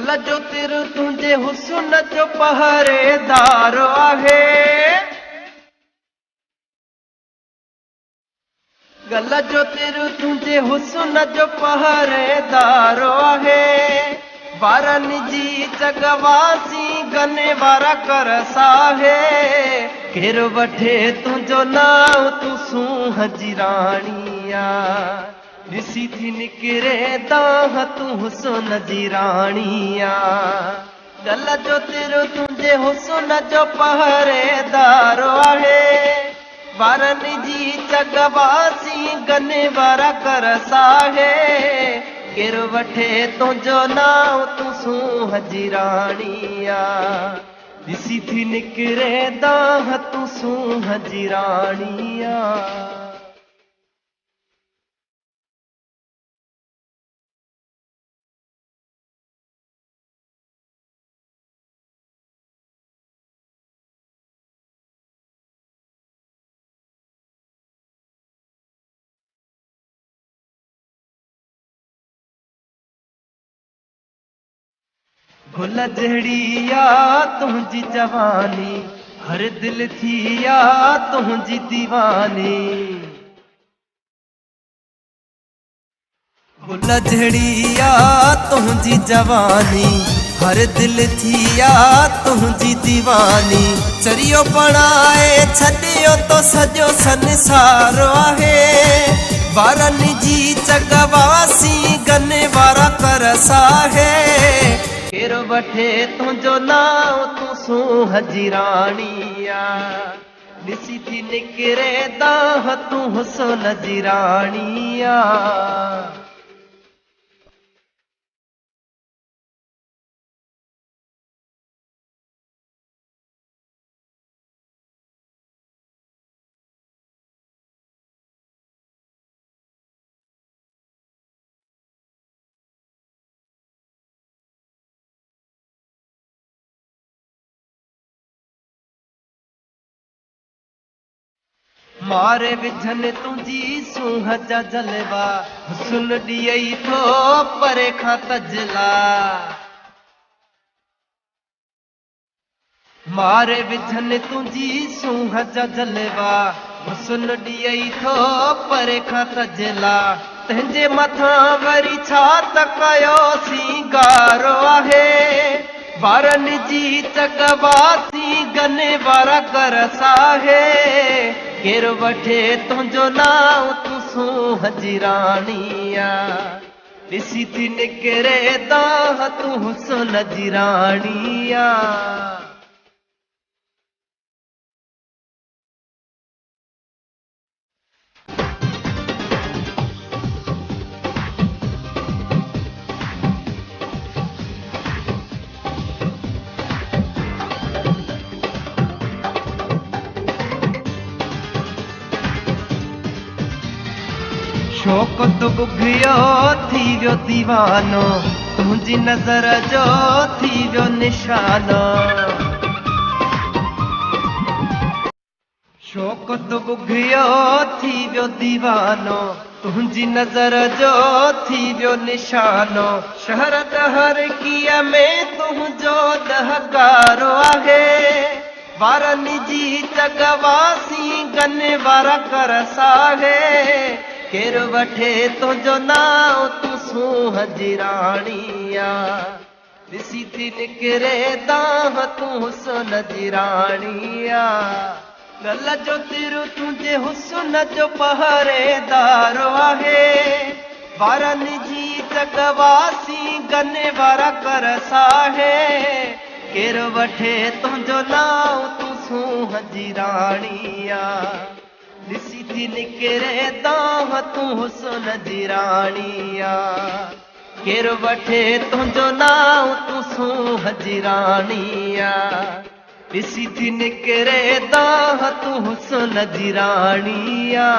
गल जो तिर तुंहिंजे हुस्न जो पहरेदार आहे। गल जो तिर तुंहिंजे हुस्न जो पहरेदार आहे। ॿारनि जी चगवासी गने वारा करस आहे। केरु वठे तुंहिंजो नाव तूं सूंह जी राणी आ। ॾिसी थी निकिरे दाह तूं हुस्न जी राणी आ। गल जो तिर तुंहिंजे हुस्न जो पहरेदार आहे। ॿारनि जी चगवासी गने वारा करस आहे। केरु वठे तुंहिंजो नाव तूं सूंह जी राणी आ। ॾिसी थी निकिरे दाह तूं सूंह जी राणी आ। गुल जहिड़ी आ तुंहिंजी जवानी, हर दिल थी आ तुंहिंजी दीवानी। गुल जहिड़ी आ तुंहिंजी जवानी, हर दिल थी आ तुंहिंजी दीवानी। चरियो बणाए छॾियो तो सॼो संसार आहे। ॿारनि जी चगवासी गने वारा करस आहे। केरु वठे तुंहिंजो नाव तूं सूंह जी राणी आ। ॾिसी थी निकिरे दाह तूं हुस्न जी राणी आ। मारे विझनि तुंहिंजी सूंह जा जलवा, हुस्न ॾियई थो परे खां तजला। मारे विझनि तुंहिंजी सूंह जा जलवा, हुस्न ॾियई थो परे खां तजला। तंहिंजे मथां वरी छा त कयो सींगार आहे। ॿारनि जी चगवासी गने वारा करस आहे। केरु वठे तुंहिंजो नाव तूं सूंह जी राणी आ। ॾिसी थी निकिरे दाह तूं हुस्न जी राणी आ। शौक़ तो बुघियो थी वियो दीवानो, तुंहिंजी नज़र जो थी वियो निशानो। शौक़ तो बुघियो थी वियो दीवानो, तुंहिंजी नज़र जो थी वियो निशानो। शहरत हर कीअ में तुंहिंजो दहकारो आहे। ॿारनि जी चगवासी गने वारा करस आहे। केरु वठे तुंहिंजो नाव तूं सूंह जी राणी आ। ॾिसी थी निकिरे दाह तूं हुस्न जी राणी आ। गल जो तिर तुंहिंजे हुस्न जो पहरेदार आहे। ॿारनि जी चगवासी गने वारा करस आहे। केरु वठे तुंहिंजो नाव तूं सूंह जी राणी आ। ॾिसी थी निकिरे दाह तूं हुस्न जी राणी आ। केरु वठे तुंहिंजो नाव तूं सूंह जी राणी आ। ॾिसी थी निकिरे दाह तूं हुस्न जी राणी आ।